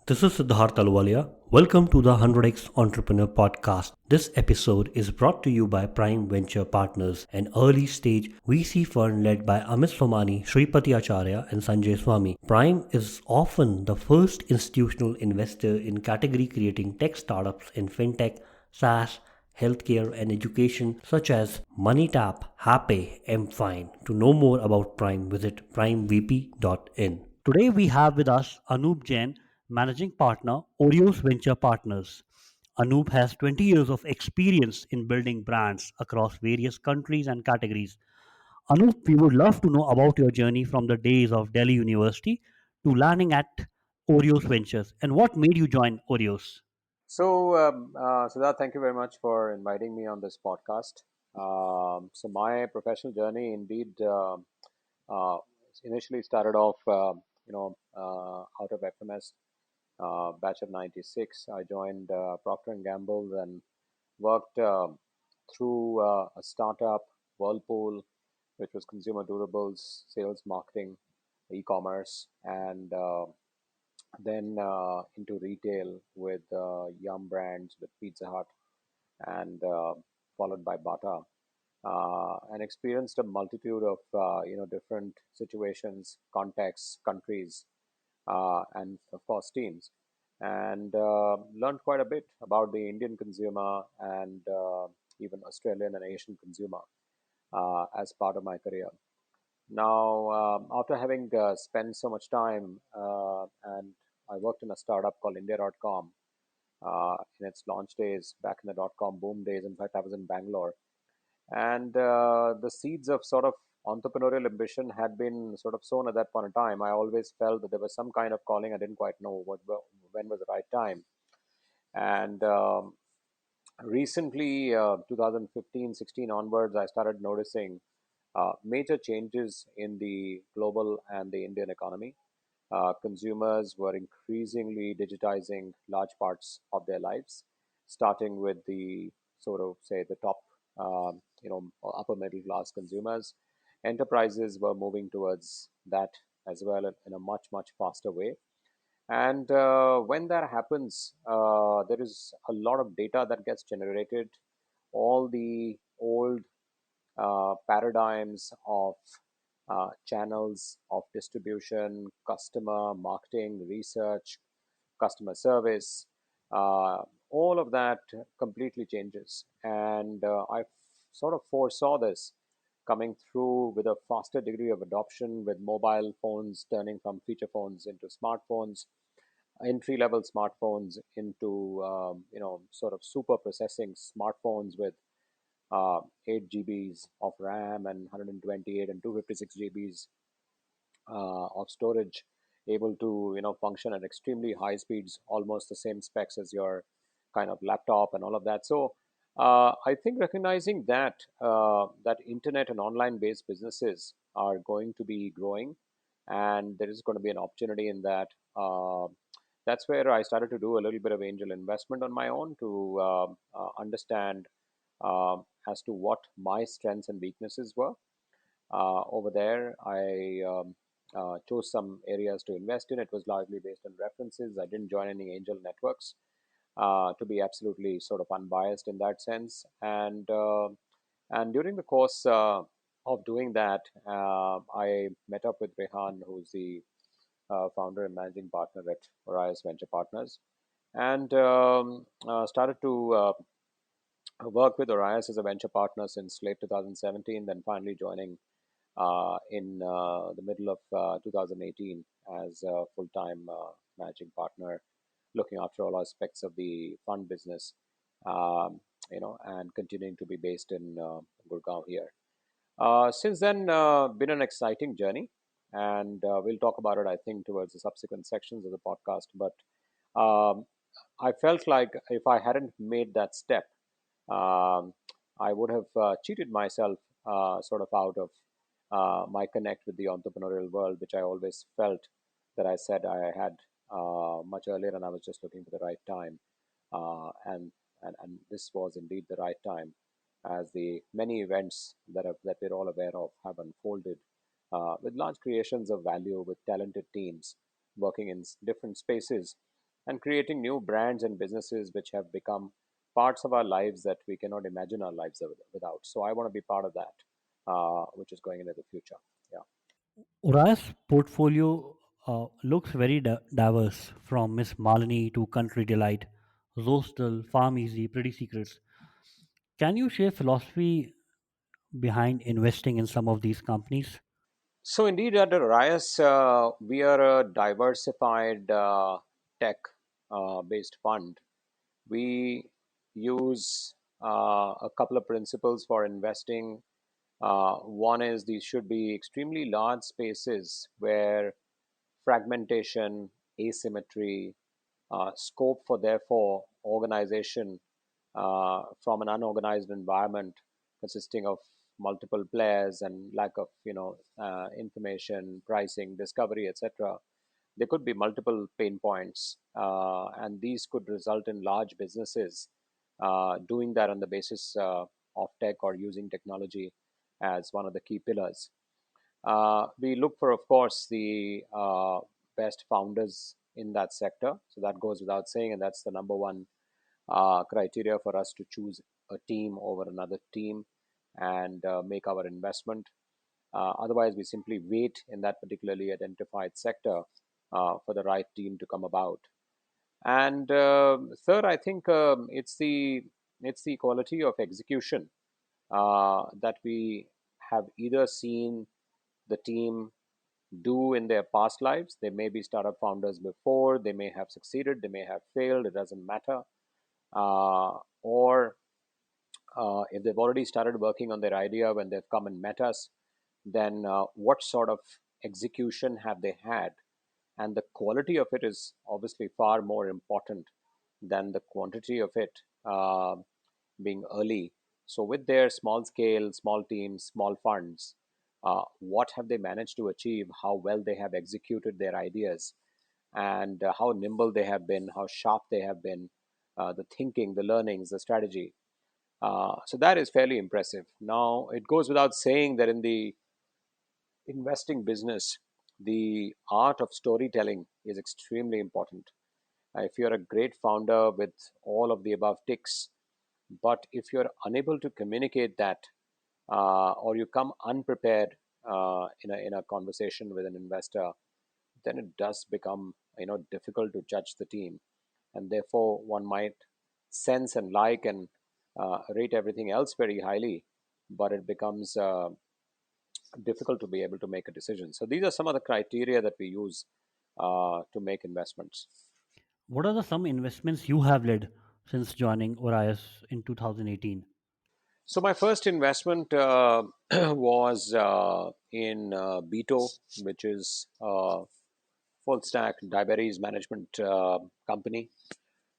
This is Siddharth Alwalia. Welcome to the 100x Entrepreneur Podcast. This episode is brought to you by Prime Venture Partners, an early stage VC fund led by Amit Somani, Shripati Acharya, and Sanjay Swami. Prime is often the first institutional investor in category creating tech startups in fintech, SaaS, healthcare, and education, such as MoneyTap, Happy, MFine. To know more about Prime, visit primevp.in. Today we have with us Anup Jain, Managing Partner, Orios Venture Partners. Anup has 20 years of experience in building brands across various countries and categories. Anup, we would love to know about your journey from the days of Delhi University to landing at Orios Ventures and what made you join Orios. Siddharth, thank you very much for inviting me on this podcast. My professional journey indeed uh, initially started off, out of FMS batch of '96. I joined Procter and Gamble and worked through a startup, Whirlpool, which was consumer durables, sales, marketing, e-commerce, and then into retail with Yum Brands, with Pizza Hut, and followed by Bata, and experienced a multitude of different situations, contexts, countries, and of course teams, and learned quite a bit about the Indian consumer and even Australian and Asian consumer as part of my career. Now, after having spent so much time, and I worked in a startup called India.com in its launch days, back in the dot-com boom days. In fact, I was in Bangalore. And the seeds of sort of entrepreneurial ambition had been sort of sown at that point in time. I always felt that there was some kind of calling. I didn't quite know when was the right time. And recently, 2015-16 onwards, I started noticing major changes in the global and the Indian economy. Consumers were increasingly digitizing large parts of their lives, starting with the sort of say the top, upper middle class consumers. Enterprises were moving towards that as well in a much faster way. And when that happens, there is a lot of data that gets generated. All the old paradigms of channels of distribution, customer marketing, research, customer service, uh, all of that completely changes. And I sort of foresaw this coming through with a faster degree of adoption, with mobile phones turning from feature phones into smartphones, entry level smartphones into sort of super processing smartphones with 8 GBs of RAM and 128 and 256 GBs of storage, able to function at extremely high speeds, almost the same specs as your kind of laptop and all of that. So I think recognizing that that internet and online based businesses are going to be growing, and there is going to be an opportunity in that. That's where I started to do a little bit of angel investment on my own to understand as to what my strengths and weaknesses were. Over there, I chose some areas to invest in. It was largely based on references. I didn't join any angel networks to be absolutely sort of unbiased in that sense. And during the course of doing that, I met up with Rehan, who's the founder and managing partner at Orios Venture Partners, and started to work with Orios as a venture partner since late 2017, then finally joining in the middle of 2018 as a full-time managing partner, looking after all aspects of the fund business, and continuing to be based in Gurgaon here. Since then, been an exciting journey, and we'll talk about it, I think, towards the subsequent sections of the podcast. But um, I felt like if I hadn't made that step, um, I would have cheated myself sort of out of my connect with the entrepreneurial world, which I always felt that I said I had much earlier, and I was just looking for the right time. And this was indeed the right time, as the many events that we're all aware of have unfolded with large creations of value, with talented teams working in different spaces. and creating new brands and businesses which have become parts of our lives that we cannot imagine our lives without. So I want to be part of that, which is going into the future. Yeah. Uraya's portfolio looks very diverse, from Miss Malini to Country Delight, Zostel, PharmEasy, Pretty Secrets. Can you share philosophy behind investing in some of these companies? So indeed, at Orios, we are a diversified tech-based fund. We use a couple of principles for investing. One is these should be extremely large spaces where fragmentation, asymmetry, scope for therefore organization from an unorganized environment consisting of multiple players and lack of information, pricing, discovery, etc. There could be multiple pain points, and these could result in large businesses doing that on the basis of tech or using technology as one of the key pillars. We look for, of course, the best founders in that sector. So that goes without saying, and that's the number one criteria for us to choose a team over another team and make our investment. Otherwise, we simply wait in that particularly identified sector for the right team to come about. And third, I think it's the quality of execution that we have either seen the team do in their past lives. They may be startup founders before, they may have succeeded, they may have failed, it doesn't matter. Or if they've already started working on their idea when they've come and met us, then what sort of execution have they had? And the quality of it is obviously far more important than the quantity of it being early. So, with their small scale, small teams, small funds, what have they managed to achieve? How well they have executed their ideas, and how nimble they have been, how sharp they have been, the thinking, the learnings, the strategy. So that is fairly impressive. Now, it goes without saying that in the investing business, the art of storytelling is extremely important. If you're a great founder with all of the above ticks, but if you're unable to communicate that, or you come unprepared in a conversation with an investor, then it does become difficult to judge the team, and therefore one might sense and like and rate everything else very highly, but it becomes difficult to be able to make a decision. So these are some of the criteria that we use to make investments. What are the some investments you have led since joining Orias in 2018? So my first investment was in BeatO, which is full stack diabetes management company.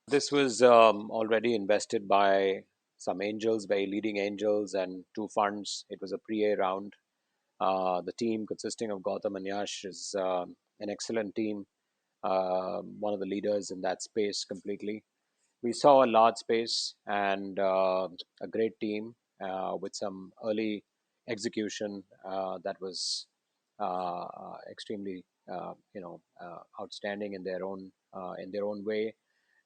This was already invested by some angels, very leading angels, and two funds. It was a pre-A round. The team consisting of Gautam and Yash is an excellent team, one of the leaders in that space completely. We saw a large space and a great team with some early execution that was extremely, outstanding in their own way,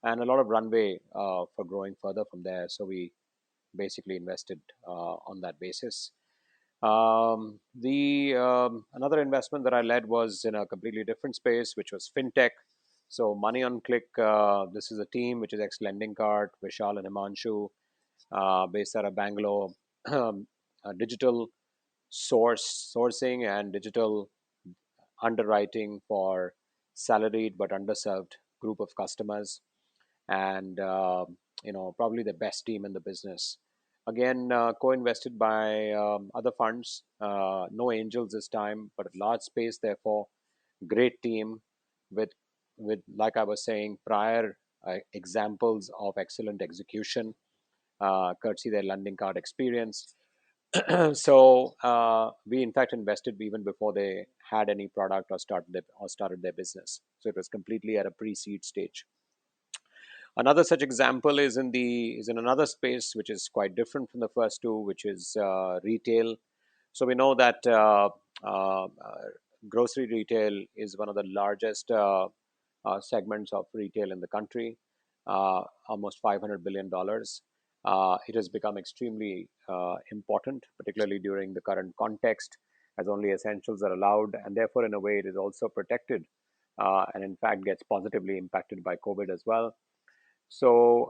and a lot of runway for growing further from there. So we basically invested on that basis. The Another investment that I led was in a completely different space, which was fintech. So MoneyOnClick, this is a team which is ex Lending Card, Vishal and Himanshu, based out of Bangalore. Digital sourcing and digital underwriting for salaried but underserved group of customers, and probably the best team in the business. Again, co-invested by other funds, no angels this time, but a large space. Therefore, great team with like I was saying, prior examples of excellent execution, courtesy their lending card experience. So we in fact invested even before they had any product or started their business. So it was completely at a pre-seed stage. Another such example is in another space which is quite different from the first two, which is retail. So we know that grocery retail is one of the largest segments of retail in the country, almost $500 billion. It has become extremely important, particularly during the current context, as only essentials are allowed, and therefore, in a way, it is also protected, and in fact gets positively impacted by COVID as well. So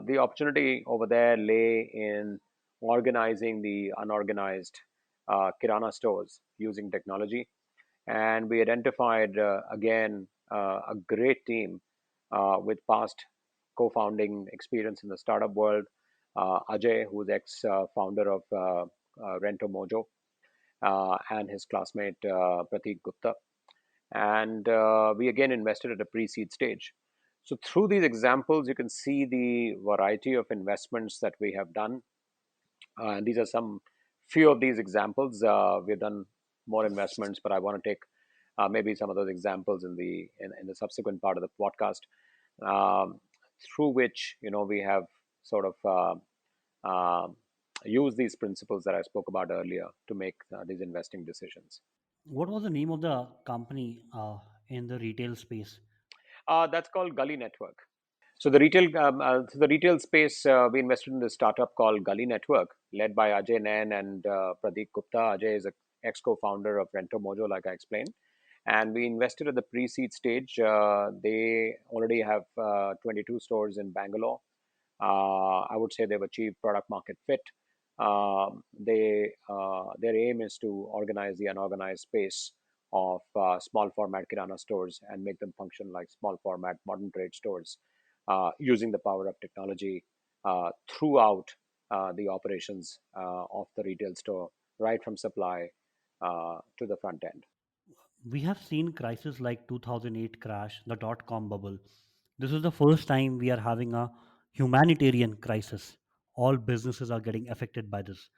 the opportunity over there lay in organizing the unorganized kirana stores using technology. And we identified, again, a great team with past co-founding experience in the startup world. Ajay, who's ex-founder of Rento Mojo, and his classmate Pratik Gupta. And we again invested at a pre-seed stage. So through these examples, you can see the variety of investments that we have done. And these are some few of these examples. We've done more investments, but I want to take maybe some of those examples in the subsequent part of the podcast, um, through which we have sort of used these principles that I spoke about earlier to make these investing decisions. What was the name of the company in the retail space? That's called Gully Network. So the retail space, we invested in this startup called Gully Network, led by Ajay Nain and Pradeep Gupta. Ajay is a ex co-founder of Rento Mojo, like I explained, and we invested at the pre-seed stage. They already have 22 stores in Bangalore. I would say they've achieved product market fit. Their aim is to organize the unorganized space of small format kirana stores and make them function like small format modern trade stores, using the power of technology throughout the operations of the retail store, right from supply to the front end. We have seen crises like 2008 crash, the dot com bubble. This is the first time we are having a humanitarian crisis. All businesses are getting affected by this.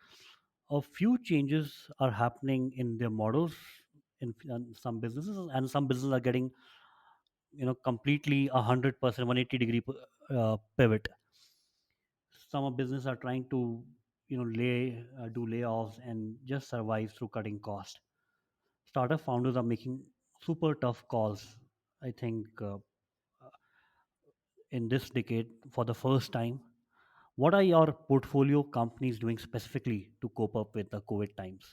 A few changes are happening in their models in some businesses, and some businesses are getting completely 100% 180-degree pivot. Some of business are trying to do layoffs and just survive through cutting cost. Startup founders are making super tough calls. I think in this decade, for the first time, what are your portfolio companies doing specifically to cope up with the COVID times?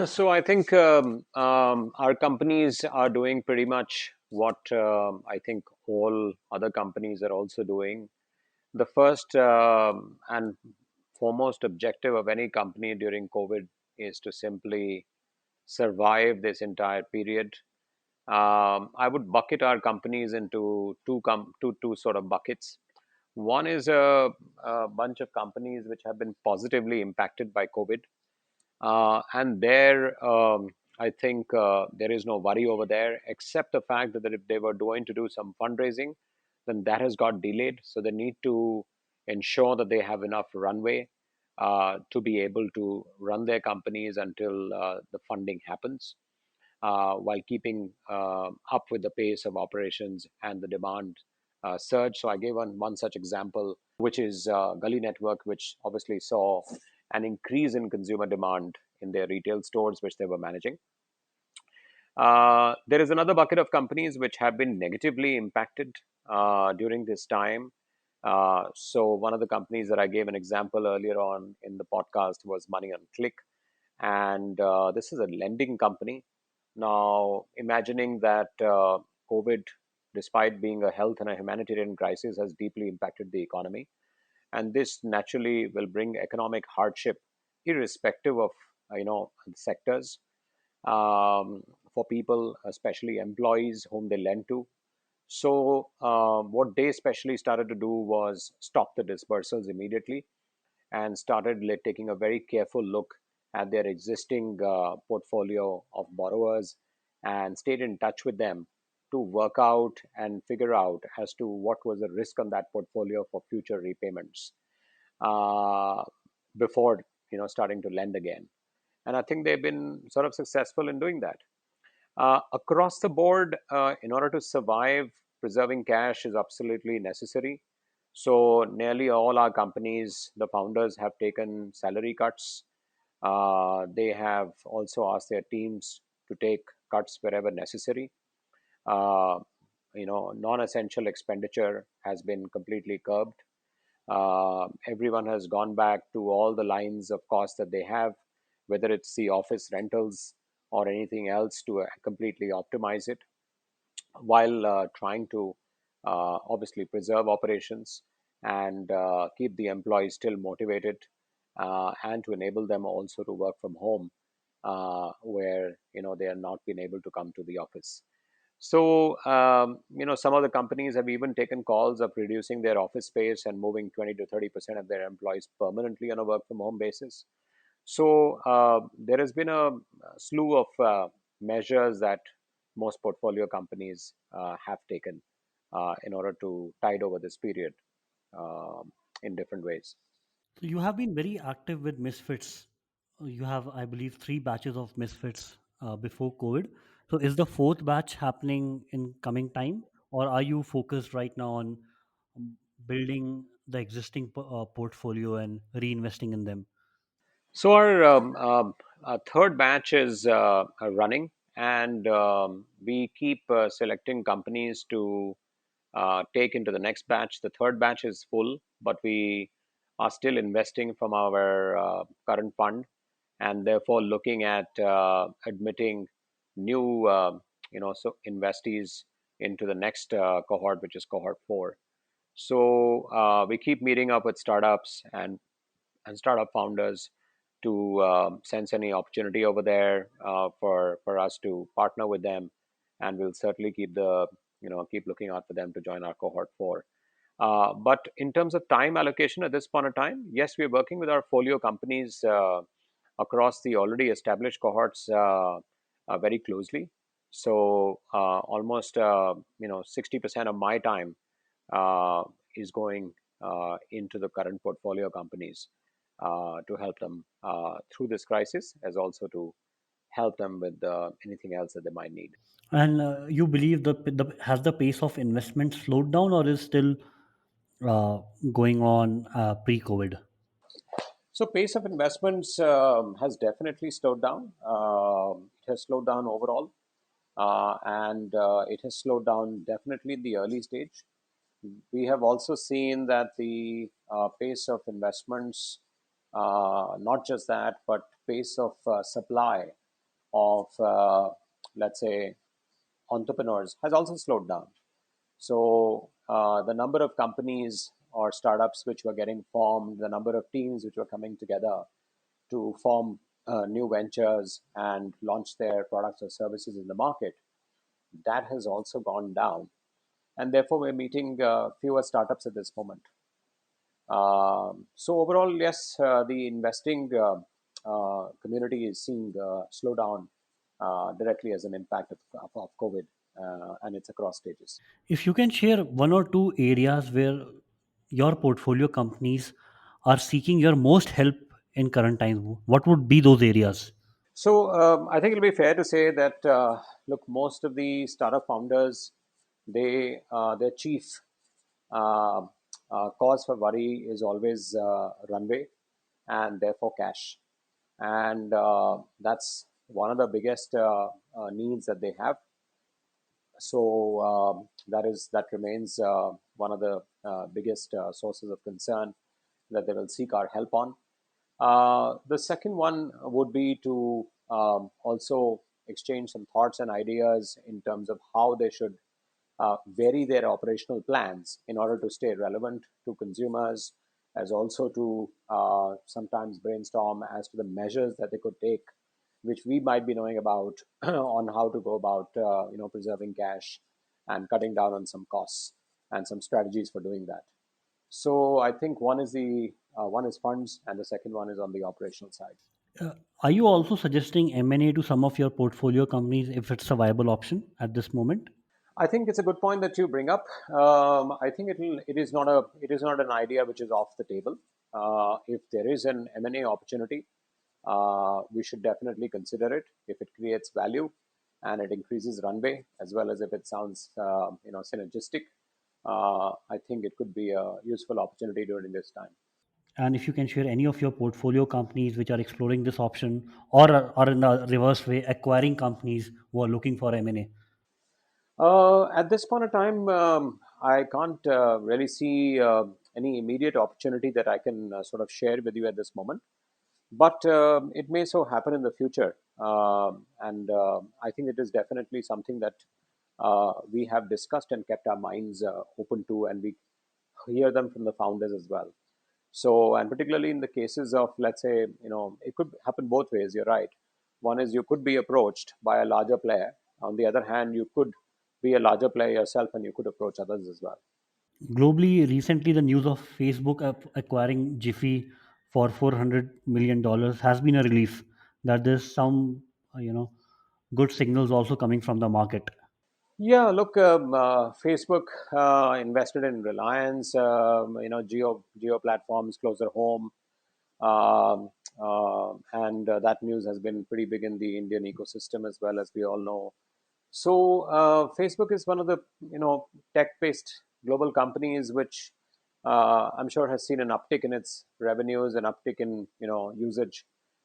So I think our companies are doing pretty much what I think all other companies are also doing. The first and foremost objective of any company during COVID is to simply survive this entire period. I would bucket our companies into two sort of buckets. One is a bunch of companies which have been positively impacted by COVID, and there, I think there is no worry over there, except the fact that if they were going to do some fundraising, then that has got delayed. So they need to ensure that they have enough runway to be able to run their companies until the funding happens, while keeping up with the pace of operations and the demand surge. So I gave one such example, which is Gully Network, which obviously saw an increase in consumer demand in their retail stores, which they were managing. There is another bucket of companies which have been negatively impacted during this time. So one of the companies that I gave an example earlier on in the podcast was MoneyOnClick, and this is a lending company. Now, imagining that COVID, despite being a health and a humanitarian crisis, has deeply impacted the economy, and this naturally will bring economic hardship, irrespective of sectors, for people, especially employees whom they lend to. So, what they especially started to do was stop the dispersals immediately and started taking a very careful look at their existing portfolio of borrowers and stayed in touch with them to work out and figure out as to what was the risk on that portfolio for future repayments, uh, before starting to lend again. And I think they've been sort of successful in doing that. Across the board, in order to survive, preserving cash is absolutely necessary. So, nearly all our companies, the founders have taken salary cuts. They have also asked their teams to take cuts wherever necessary. Uh, non-essential expenditure has been completely curbed. Everyone has gone back to all the lines of cost that they have, whether it's the office rentals or anything else, to completely optimize it, while trying to obviously preserve operations and keep the employees still motivated, and to enable them also to work from home, where they are not been able to come to the office. So, some of the companies have even taken calls of reducing their office space and moving 20 to 30% of their employees permanently on a work from home basis. So, there has been a slew of measures that most portfolio companies have taken in order to tide over this period, in different ways. So you have been very active with Misfits. You have, I believe, three batches of Misfits before COVID. So is the fourth batch happening in coming time, or are you focused right now on building the existing portfolio and reinvesting in them? So our third batch is running, and we keep selecting companies to take into the next batch. The third batch is full, but we are still investing from our current fund, and therefore looking at admitting new, so investees into the next cohort, which is cohort four. So we keep meeting up with startups and startup founders to sense any opportunity over there, for us to partner with them, and we'll certainly keep looking out for them to join our cohort four. But in terms of time allocation at this point of time, yes, we're working with our folio companies across the already established cohorts very closely. So almost 60% of my time uh, is going into the current portfolio companies to help them through this crisis, as also to help them with anything else that they might need. And you believe the has the pace of investment slowed down, or is still uh, going on pre-COVID? So pace of investments has definitely slowed down. It has slowed down overall, and it has slowed down definitely in the early stage. We have also seen that the pace of investments, not just that, but pace of supply of, let's say, entrepreneurs has also slowed down. So the number of companies or startups which were getting formed, the number of teams which were coming together to form new ventures and launch their products or services in the market, that has also gone down. And therefore, we're meeting fewer startups at this moment. So overall, yes, the investing community is seeing slowdown directly as an impact of COVID, and it's across stages. If you can share one or two areas where your portfolio companies are seeking your most help in current times, what would be those areas? So I think it'll be fair to say that look, most of the startup founders, their chief uh, cause for worry is always runway, and therefore cash, and that's one of the biggest needs that they have. So that remains one of the biggest sources of concern that they will seek our help on. The second one would be to also exchange some thoughts and ideas in terms of how they should vary their operational plans in order to stay relevant to consumers, as also to sometimes brainstorm as to the measures that they could take, which we might be knowing about on how to go about preserving cash and cutting down on some costs and some strategies for doing that. So I think one is funds, and the second one is on the operational side. Uh, are you also suggesting M&A to some of your portfolio companies if it's a viable option at this moment? I think it's a good point that you bring up. I think it is not an idea which is off the table. If there is an M&A opportunity, we should definitely consider it if it creates value and it increases runway, as well as if it sounds synergistic. I think it could be a useful opportunity during this time. And if you can share any of your portfolio companies which are exploring this option, or in the reverse way, acquiring companies who are looking for M&A. At this point of time, I can't really see any immediate opportunity that I can sort of share with you at this moment. But it may so happen in the future. And I think it is definitely something that we have discussed and kept our minds open to, and we hear them from the founders as well. So, and particularly in the cases of, let's say, it could happen both ways. You're right. One is you could be approached by a larger player. On the other hand, you could be a larger player yourself and you could approach others as well. Globally, recently the news of Facebook acquiring Jiffy for $400 million has been a relief that there's some, good signals also coming from the market. Yeah, look, Facebook invested in Reliance, geo platforms closer home, and that news has been pretty big in the Indian ecosystem as well, as we all know. So Facebook is one of the tech-based global companies which I'm sure has seen an uptick in its revenues, an uptick in usage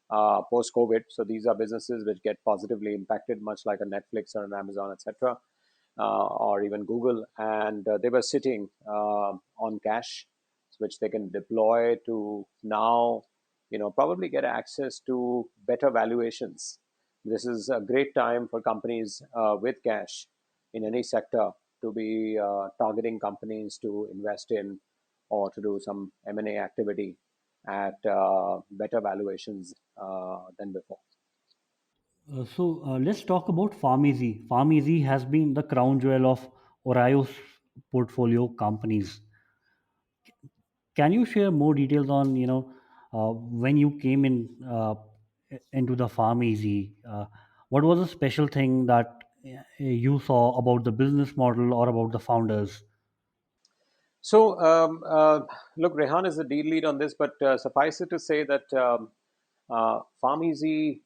post-COVID. So these are businesses which get positively impacted, much like a Netflix or an Amazon, etc., or even Google. And they were sitting on cash, which they can deploy to now, probably get access to better valuations. This is a great time for companies with cash in any sector to be targeting companies to invest in or to do some M&A activity at better valuations than before. So let's talk about PharmEasy. PharmEasy has been the crown jewel of Orio's portfolio companies. Can you share more details on when you came into the PharmEasy? What was the special thing that you saw about the business model or about the founders? So, look, Rehan is the deal lead on this, but suffice it to say that PharmEasy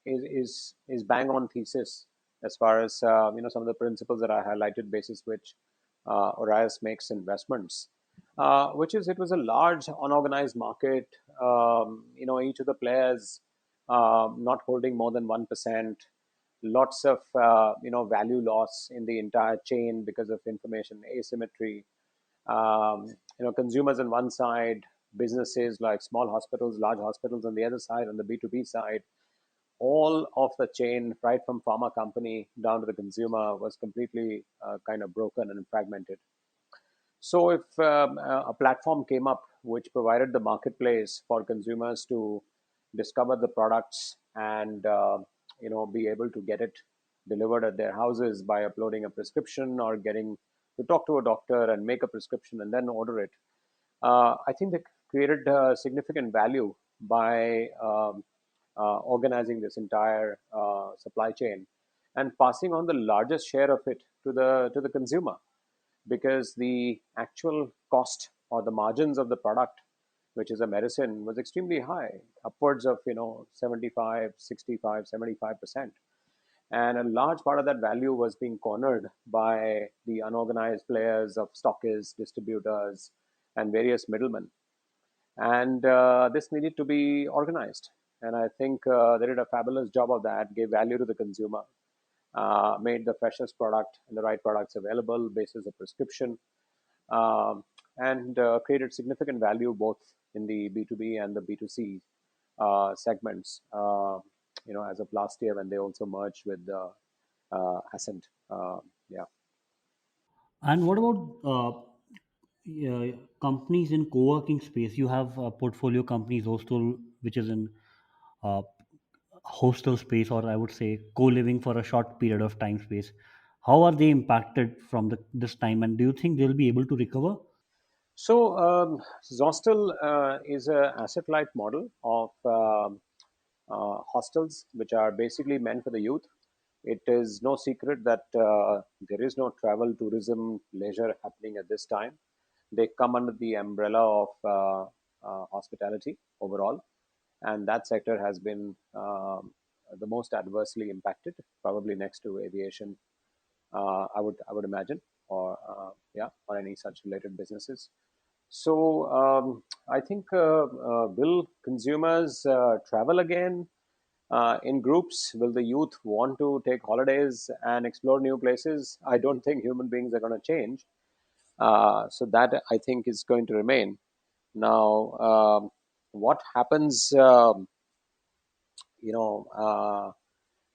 is bang on thesis as far as some of the principles that I highlighted, basis which Orias makes investments. Which is, it was a large unorganized market. Each of the players not holding more than 1%. Lots of value loss in the entire chain because of information asymmetry. Consumers on one side, businesses like small hospitals, large hospitals on the other side, on the B2B side, all of the chain, right from pharma company down to the consumer, was completely kind of broken and fragmented. So if a platform came up which provided the marketplace for consumers to discover the products and be able to get it delivered at their houses by uploading a prescription or getting to talk to a doctor and make a prescription and then order it, I think they created significant value by organizing this entire supply chain and passing on the largest share of it to the consumer, because the actual cost or the margins of the product, which is a medicine, was extremely high, upwards of 75, 65, 75%. And a large part of that value was being cornered by the unorganized players of stockists, distributors, and various middlemen. And this needed to be organized. And I think they did a fabulous job of that, gave value to the consumer, made the freshest product and the right products available basis of prescription, and created significant value both in the B2B and the B2C segments. As of last year when they also merged with Ascent. Yeah. And what about companies in co-working space? You have portfolio companies, Hostel, which is in uh, hostel space, or I would say co-living for a short period of time space. How are they impacted from this time, and do you think they'll be able to recover? So Zostel is a asset light model of hostels, which are basically meant for the youth. It is no secret that there is no travel, tourism, leisure happening at this time. They come under the umbrella of hospitality overall, and that sector has been the most adversely impacted, probably next to aviation. I would imagine, or yeah, or any such related businesses. So I think will consumers travel again? in groups. Will the youth want to take holidays and explore new places? I don't think human beings are going to change. So that I think is going to remain. Now, what happens, you know,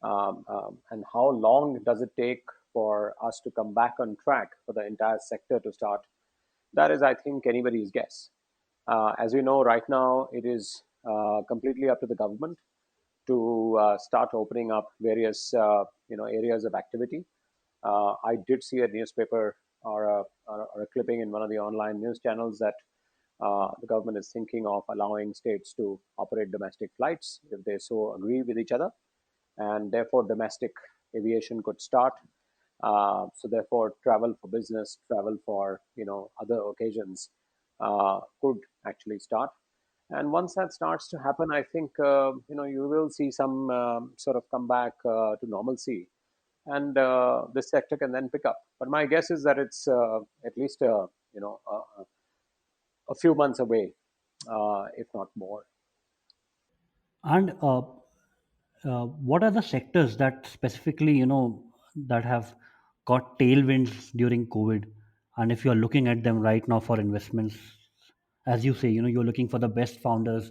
and how long does it take for us to come back on track for the entire sector to start? That is, I think, anybody's guess. As we know, right now it is completely up to the government to start opening up various areas of activity. I did see a newspaper or a clipping in one of the online news channels that the government is thinking of allowing states to operate domestic flights if they so agree with each other, and therefore domestic aviation could start. So therefore, travel for business, travel for other occasions could actually start. And once that starts to happen, I think you will see some sort of comeback to normalcy, and this sector can then pick up. But my guess is that it's at least a few months away, if not more. And what are the sectors that specifically, that have got tailwinds during COVID? And if you're looking at them right now for investments, as you say, you're looking for the best founders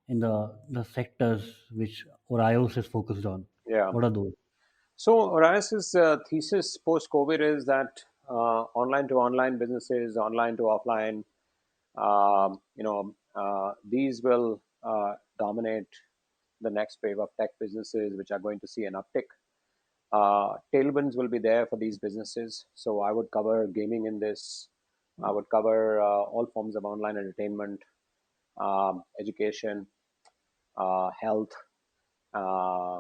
in the sectors which Orios is focused on. Yeah. What are those? So Orias's thesis post-COVID is that online to online businesses, online to offline, these will dominate the next wave of tech businesses, which are going to see an uptick. Tailwinds will be there for these businesses. So I would cover gaming in this. I would cover all forms of online entertainment, education, health, uh,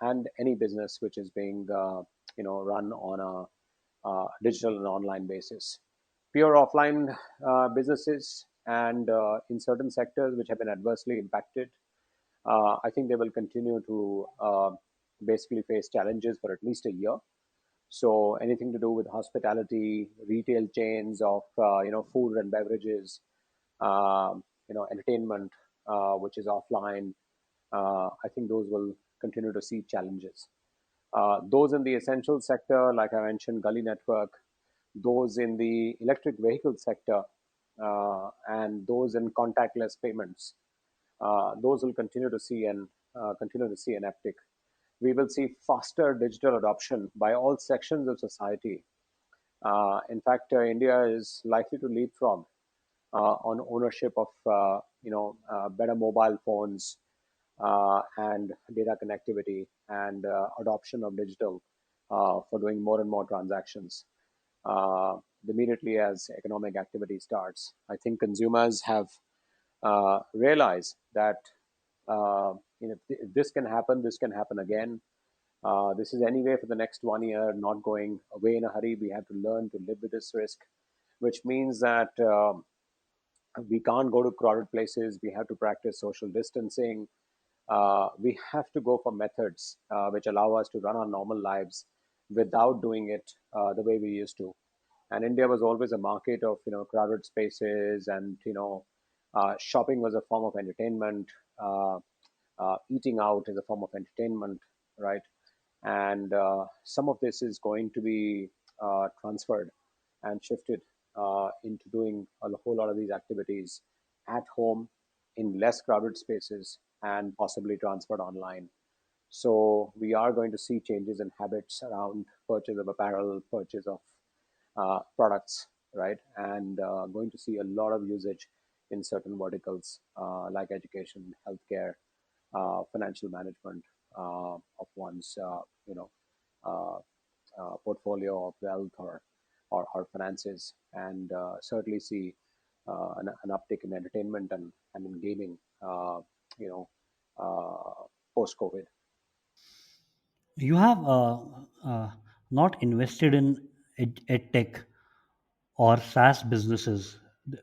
and any business which is being run on a digital and online basis. Pure offline businesses and in certain sectors which have been adversely impacted, I think they will continue to basically face challenges for at least a year. So anything to do with hospitality, retail chains of food and beverages, entertainment, which is offline, I think those will continue to see challenges. Those in the essential sector, like I mentioned, Gully network, those in the electric vehicle sector, and those in contactless payments, those will continue to see an uptick. We will see faster digital adoption by all sections of society. In fact, India is likely to leapfrog on ownership of better mobile phones and data connectivity and adoption of digital for doing more and more transactions uh, immediately as economic activity starts. I think consumers have realized that if this can happen, this can happen again. This is anyway for the next 1 year, not going away in a hurry. We have to learn to live with this risk, which means that we can't go to crowded places. We have to practice social distancing. We have to go for methods which allow us to run our normal lives without doing it the way we used to. And India was always a market of crowded spaces, and shopping was a form of entertainment. Eating out is a form of entertainment, right? And some of this is going to be transferred and shifted into doing a whole lot of these activities at home in less crowded spaces and possibly transferred online. So we are going to see changes in habits around purchase of apparel, purchase of products, right? And going to see a lot of usage in certain verticals like education, healthcare, financial management of one's uh, portfolio of wealth or finances, and certainly see an uptick in entertainment and in gaming, you know, post COVID. You have not invested in ed tech or SaaS businesses.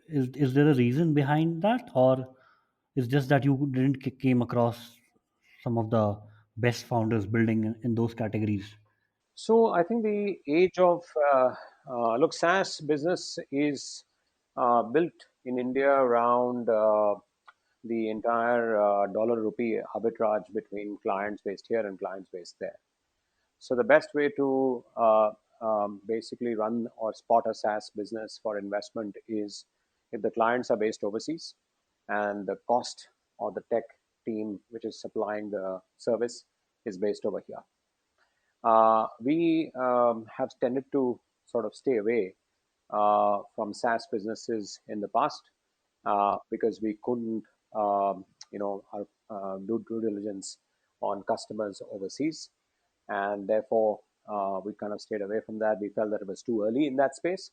Is there a reason behind that, or is just that you didn't came across some of the best founders building in those categories? So I think the age of look, SaaS business is built in India around the entire dollar rupee arbitrage between clients based here and clients based there. So the best way to basically run or spot a SaaS business for investment is if the clients are based overseas and the cost or the tech team which is supplying the service is based over here. We have tended to sort of stay away from SaaS businesses in the past because we couldn't, do due diligence on customers overseas, and therefore we kind of stayed away from that. We felt that it was too early in that space.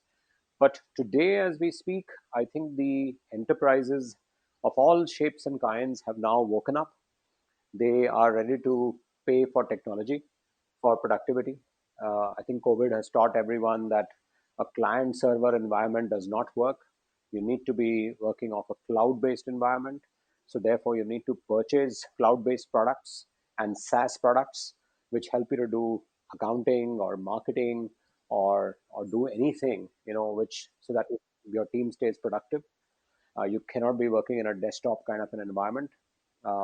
But today, as we speak, I think the enterprises of all shapes and kinds have now woken up. They are ready to pay for technology, for productivity. I think COVID has taught everyone that a client server environment does not work. You need to be working off a cloud based environment. So, therefore, you need to purchase cloud based products and SaaS products, which help you to do accounting or marketing or do anything, which so that your team stays productive. You cannot be working in a desktop kind of an environment,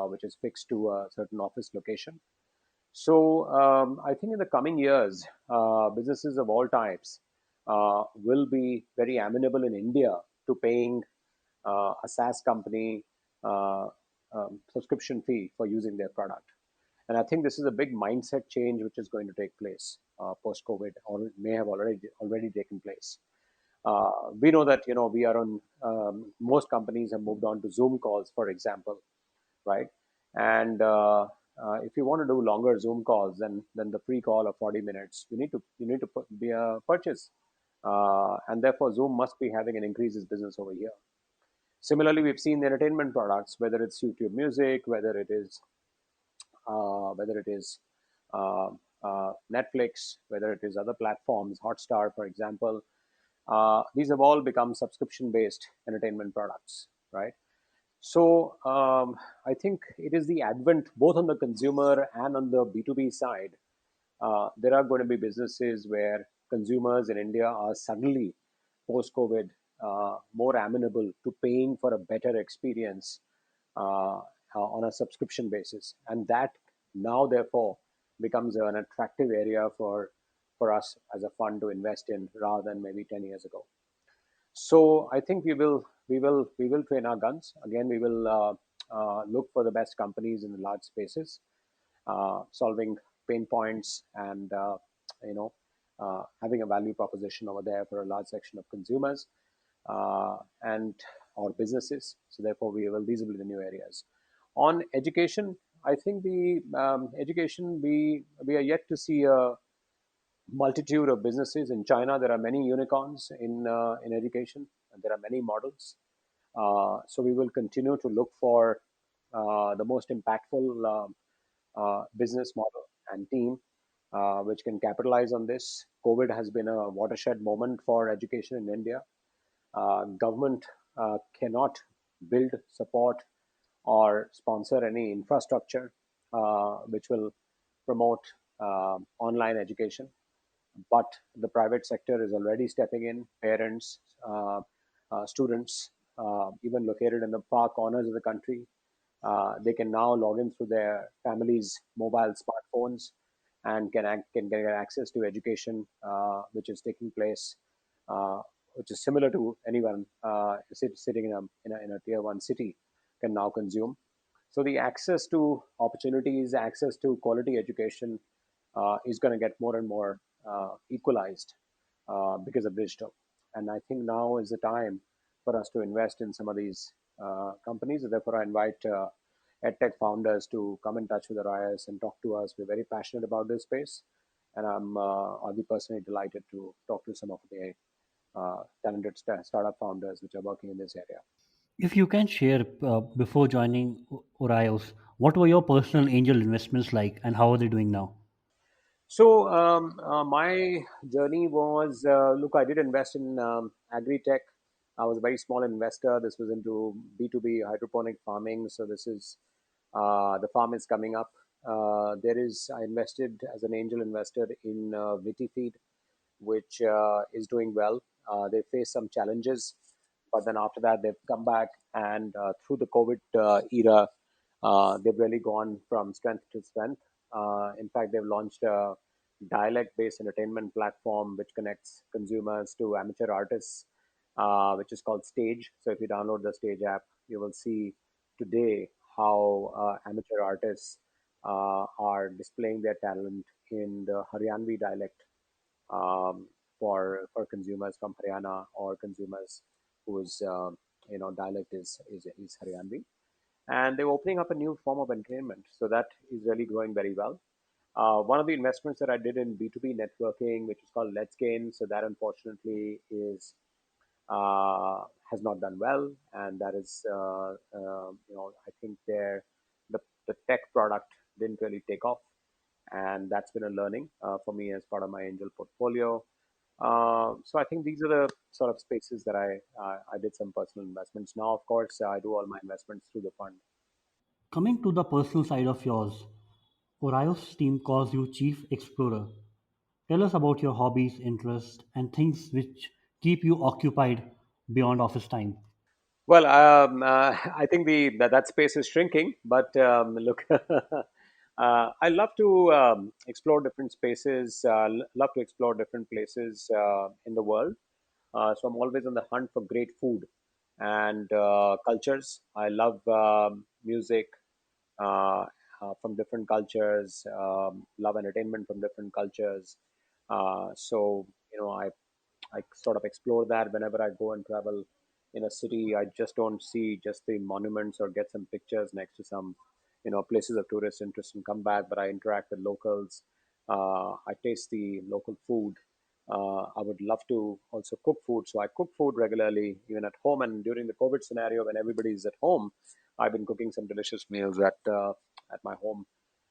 which is fixed to a certain office location. So I think in the coming years, businesses of all types will be very amenable in India to paying a SaaS company subscription fee for using their product. And I think this is a big mindset change which is going to take place post COVID, or may have already taken place. We know that we are on most companies have moved on to Zoom calls, for example, right? And if you want to do longer Zoom calls than the free call of 40 minutes, you need to be a purchase, and therefore Zoom must be having an increases business over here. Similarly, we've seen the entertainment products, whether it's YouTube Music, whether it is uh, Netflix, whether it is other platforms, Hotstar, for example. These have all become subscription-based entertainment products, right? So I think it is the advent, both on the consumer and on the B2B side. There are going to be businesses where consumers in India are suddenly, post COVID, more amenable to paying for a better experience on a subscription basis. And that now, therefore, becomes an attractive area for us as a fund to invest in rather than maybe 10 years ago. So I think we will train our guns again. We will look for the best companies in the large spaces, solving pain points and you know having a value proposition over there for a large section of consumers and or businesses. So therefore, these will be the new areas. On education, I think the education we are yet to see a multitude of businesses in China. There are many unicorns in education, and there are many models. So we will continue to look for the most impactful business model and team which can capitalize on this. COVID has been a watershed moment for education in India. Government cannot build, support, or sponsor any infrastructure which will promote online education, but the private sector is already stepping in. Parents, students, even located in the far corners of the country, they can now log in through their families' mobile smartphones and can get access to education, which is taking place, uh, which is similar to anyone sitting in a tier one city can now consume. So the access to opportunities, access to quality education is going to get more and more equalized because of digital. And I think now is the time for us to invest in some of these companies. Therefore, I invite edtech founders to come in touch with Orios and talk to us. We're very passionate about this space, and I'll be personally delighted to talk to some of the talented startup founders which are working in this area. If you can share, before joining Orios, what were your personal angel investments like and how are they doing now? So my journey was look. I did invest in agri-tech. I was a very small investor. This was into B2B hydroponic farming. So this is the farm is coming up. There is I invested as an angel investor in Vitifeed, which is doing well. They face some challenges but then after that they've come back, and through the COVID era, they've really gone from strength to strength. In fact, they've launched a dialect-based entertainment platform which connects consumers to amateur artists, which is called Stage. So if you download the Stage app, you will see today how amateur artists are displaying their talent in the Haryanvi dialect, um, for consumers from Haryana, or consumers whose dialect is Haryanvi, and they're opening up a new form of entertainment. So that is really growing very well. One of the investments that I did in B2B networking, which is called Let's Gain, so that unfortunately is has not done well, and that is I think the tech product didn't really take off, and that's been a learning for me as part of my angel portfolio. So I think these are the sort of spaces that I did some personal investments. Now, of course, I do all my investments through the fund. Coming to the personal side of yours, Orios team calls you Chief Explorer. Tell us about your hobbies, interests, and things which keep you occupied beyond office time. Well, I think that space is shrinking, but look, I love to explore different spaces. Love to explore different places in the world. So I'm always on the hunt for great food and cultures. I love music from different cultures. Love entertainment from different cultures. So I sort of explore that whenever I go and travel in a city. I just don't see just the monuments or get some pictures next to some, places of tourist interest and come back. But I interact with locals. I taste the local food. I would love to also cook food, so I cook food regularly, even at home. And during the COVID scenario, when everybody is at home, I've been cooking some delicious meals at my home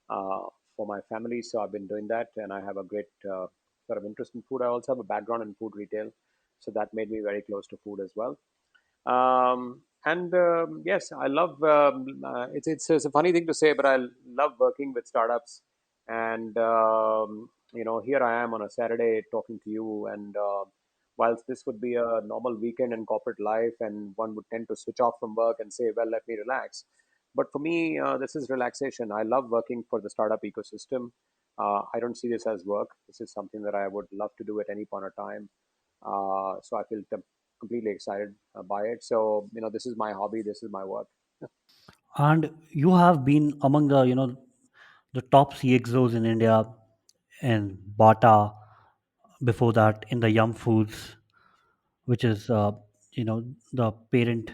for my family. So I've been doing that, and I have a great sort of interest in food. I also have a background in food retail, so that made me very close to food as well. And yes, I love. It's a funny thing to say, but I love working with startups. And here I am on a Saturday talking to you. And whilst this would be a normal weekend in corporate life, and one would tend to switch off from work and say, "Well, let me relax." But for me, this is relaxation. I love working for the startup ecosystem. I don't see this as work. This is something that I would love to do at any point of time. So I feel completely excited by it. So this is my hobby. This is my work. And you have been among the top CXOs in India, and Bata before that in the Yum Foods, which is the parent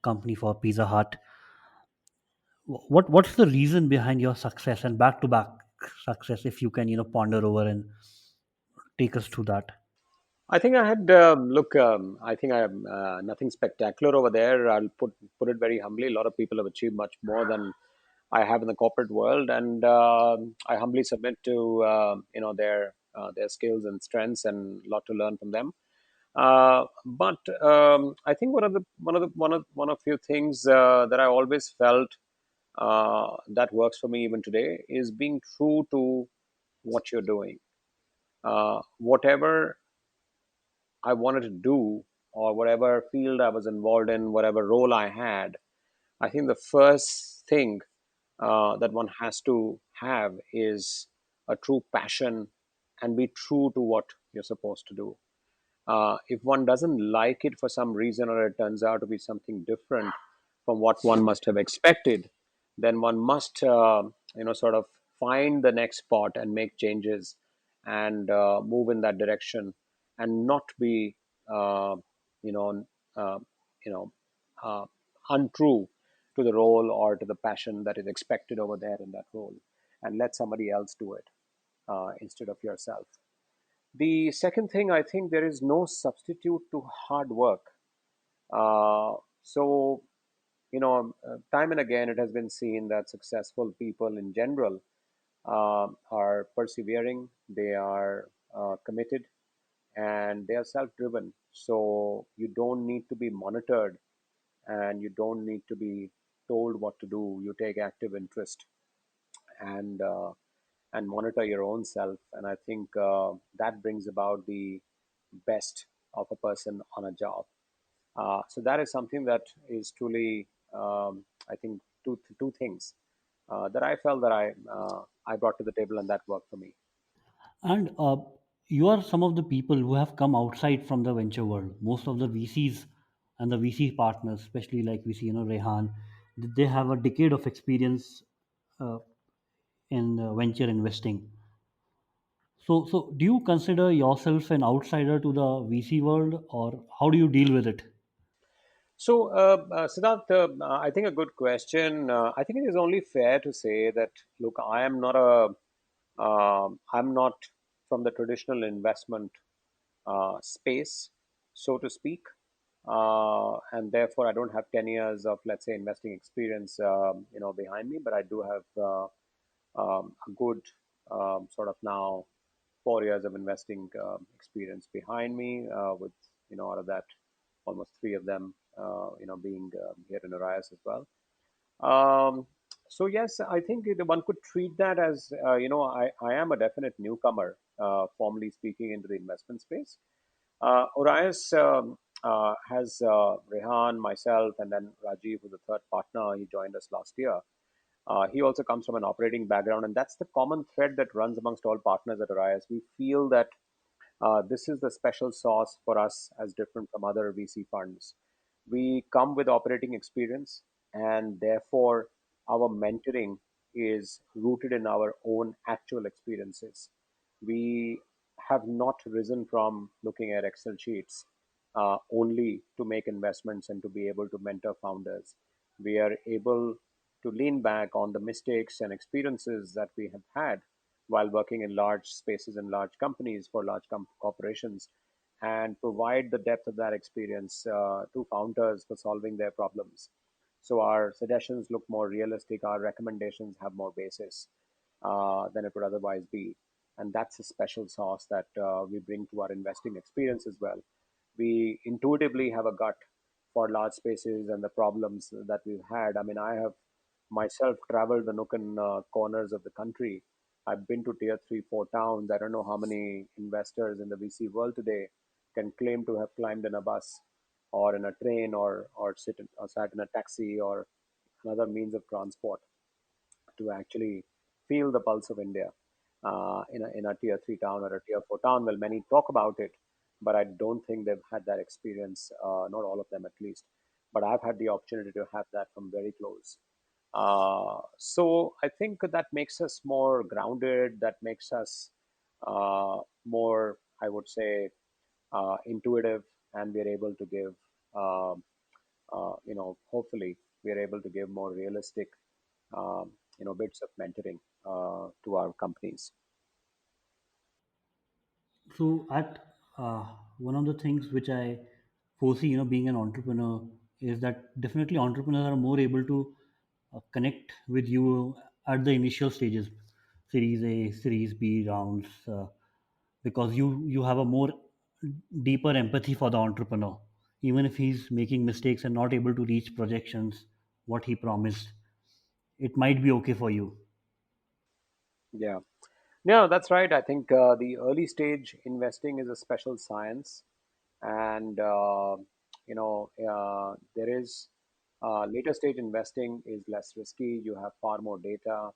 company for Pizza Hut. What's the reason behind your success and back to back success? If you can ponder over and take us through that. I think I had look. I think I am nothing spectacular over there. I'll put it very humbly. A lot of people have achieved much more than I have in the corporate world, and I humbly submit to their skills and strengths, and a lot to learn from them. But I think one of few things that I always felt that works for me even today is being true to what you're doing. Whatever I wanted to do, or whatever field I was involved in, whatever role I had, I think the first thing that one has to have is a true passion and be true to what you're supposed to do. If one doesn't like it for some reason, or it turns out to be something different from what one must have expected, then one must sort of find the next spot and make changes, and move in that direction, and not be uh, you know uh, you know uh, untrue to the role or to the passion that is expected over there in that role, and let somebody else do it instead of yourself. The second thing, I think there is no substitute to hard work. So, time and again, it has been seen that successful people in general are persevering, they are committed, and they are self driven. So, you don't need to be monitored, and you don't need to be told what to do. You take active interest, and monitor your own self. And I think that brings about the best of a person on a job. So that is something that is truly, I think, two things that I felt that I brought to the table, and that worked for me. And you are some of the people who have come outside from the venture world. Most of the VCs and the VC partners, especially like we see, Rehan, they have a decade of experience uh, in venture investing. So do you consider yourself an outsider to the VC world, or how do you deal with it? So, Siddharth, I think a good question. I think it is only fair to say that, look, I'm not from the traditional investment space, so to speak, and therefore I don't have 10 years of, let's say, investing experience, behind me. But I do have a good sort of now 4 years of investing experience behind me, with out of that almost three of them being here in Arias as well. Um, so yes, I think one could treat that as I am a definite newcomer, formally speaking, into the investment space. Orias has Rehan, myself, and then Rajiv, who's the third partner. He joined us last year. He also comes from an operating background, and that's the common thread that runs amongst all partners at Orias. We feel that this is the special sauce for us as different from other VC funds. We come with operating experience, and therefore our mentoring is rooted in our own actual experiences. We have not risen from looking at Excel sheets only to make investments and to be able to mentor founders. We are able to lean back on the mistakes and experiences that we have had while working in large spaces and large companies for large corporations, and provide the depth of that experience to founders for solving their problems. So our suggestions look more realistic, our recommendations have more basis than it would otherwise be. And that's a special sauce that we bring to our investing experience as well. We intuitively have a gut for large spaces and the problems that we've had. I mean, I have myself traveled the nook and corners of the country. I've been to tier three, four towns. I don't know how many investors in the VC world today can claim to have climbed in a bus or in a train or sat in a taxi or another means of transport to actually feel the pulse of India in a tier three town or a tier four town. Well, many talk about it, but I don't think they've had that experience. Not all of them, at least. But I've had the opportunity to have that from very close. So I think that makes us more grounded. That makes us more, I would say, intuitive, and we're able to give, hopefully, we're able to give more realistic, bits of mentoring to our companies. So at one of the things which I foresee, being an entrepreneur, is that definitely entrepreneurs are more able to connect with you at the initial stages, Series A, Series B rounds, because you have a more deeper empathy for the entrepreneur, even if he's making mistakes and not able to reach projections what he promised. It might be okay for you. Yeah. No, that's right. I think the early stage investing is a special science, and there is later stage investing is less risky. You have far more data.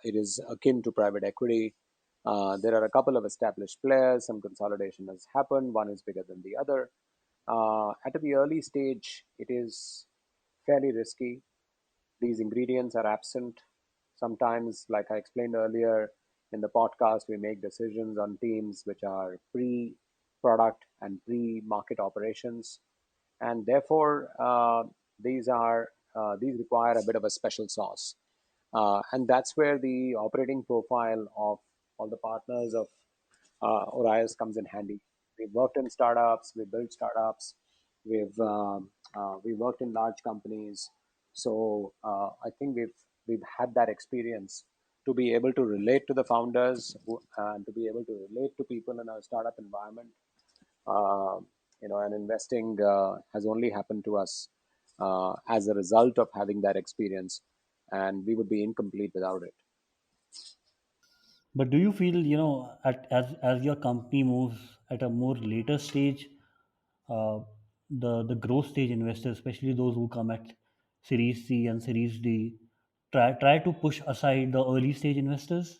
It is akin to private equity. There are a couple of established players. Some consolidation has happened. One is bigger than the other. At the early stage, it is fairly risky. These ingredients are absent. Sometimes, like I explained earlier in the podcast, we make decisions on teams which are pre product and pre market operations. And therefore, these require a bit of a special sauce. And that's where the operating profile of all the partners of Orias comes in handy. We've worked in startups, we built startups, we worked in large companies. So I think we've had that experience to be able to relate to the founders and to be able to relate to people in a startup environment. Uh, and investing has only happened to us as a result of having that experience, and we would be incomplete without it. But do you feel, as your company moves at a more later stage, uh, the growth stage investors, especially those who come at Series C and Series D, try to push aside the early stage investors?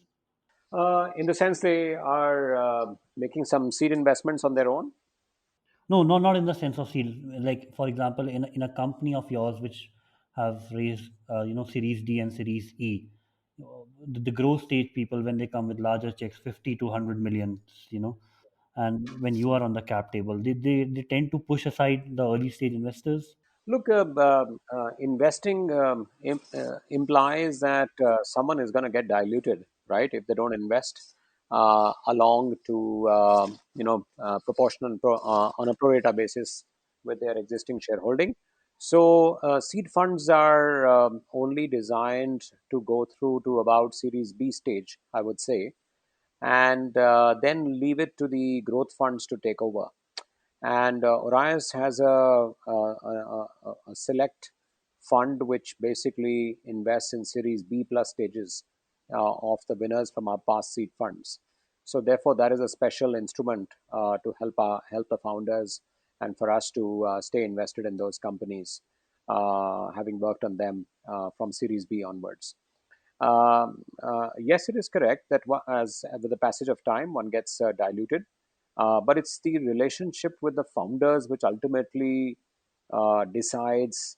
In the sense they are making some seed investments on their own. No, no, not in the sense of seed. Like for example, in a company of yours which have raised Series D and Series E, the growth stage people when they come with larger checks, 50 to 100 million, and when you are on the cap table, they tend to push aside the early stage investors. Look, investing implies that someone is going to get diluted, right? If they don't invest along to proportional on a pro rata basis with their existing shareholding. So seed funds are only designed to go through to about Series B stage, I would say, and then leave it to the growth funds to take over. And Orios has a select fund which basically invests in Series B plus stages of the winners from our past seed funds. So therefore, that is a special instrument to help the founders and for us to stay invested in those companies, having worked on them from Series B onwards. Yes, it is correct that as with the passage of time, one gets diluted, but it's the relationship with the founders which ultimately decides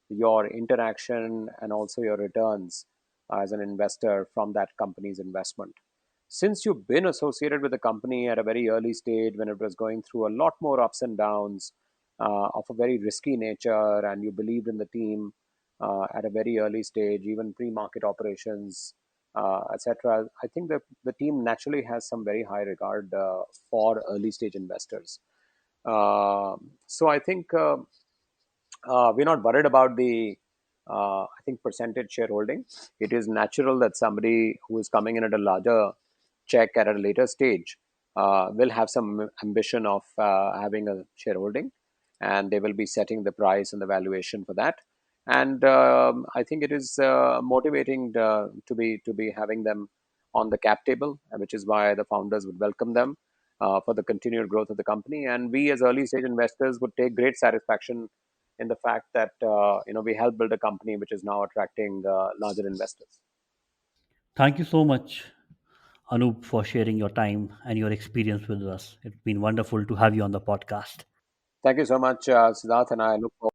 your interaction and also your returns as an investor from that company's investment. Since you've been associated with the company at a very early stage when it was going through a lot more ups and downs of a very risky nature, and you believed in the team at a very early stage, even pre-market operations, etc. I think that the team naturally has some very high regard for early stage investors. So I think we're not worried about the I think percentage shareholding. It is natural that somebody who is coming in at a larger check at a later stage will have some ambition of having a shareholding, and they will be setting the price and the valuation for that. And I think it is motivating to be having them on the cap table, which is why the founders would welcome them for the continued growth of the company. And we, as early stage investors, would take great satisfaction in the fact that we help build a company which is now attracting larger investors. Thank you so much, Anup, for sharing your time and your experience with us. It's been wonderful to have you on the podcast. Thank you so much, Siddharth, and I look forward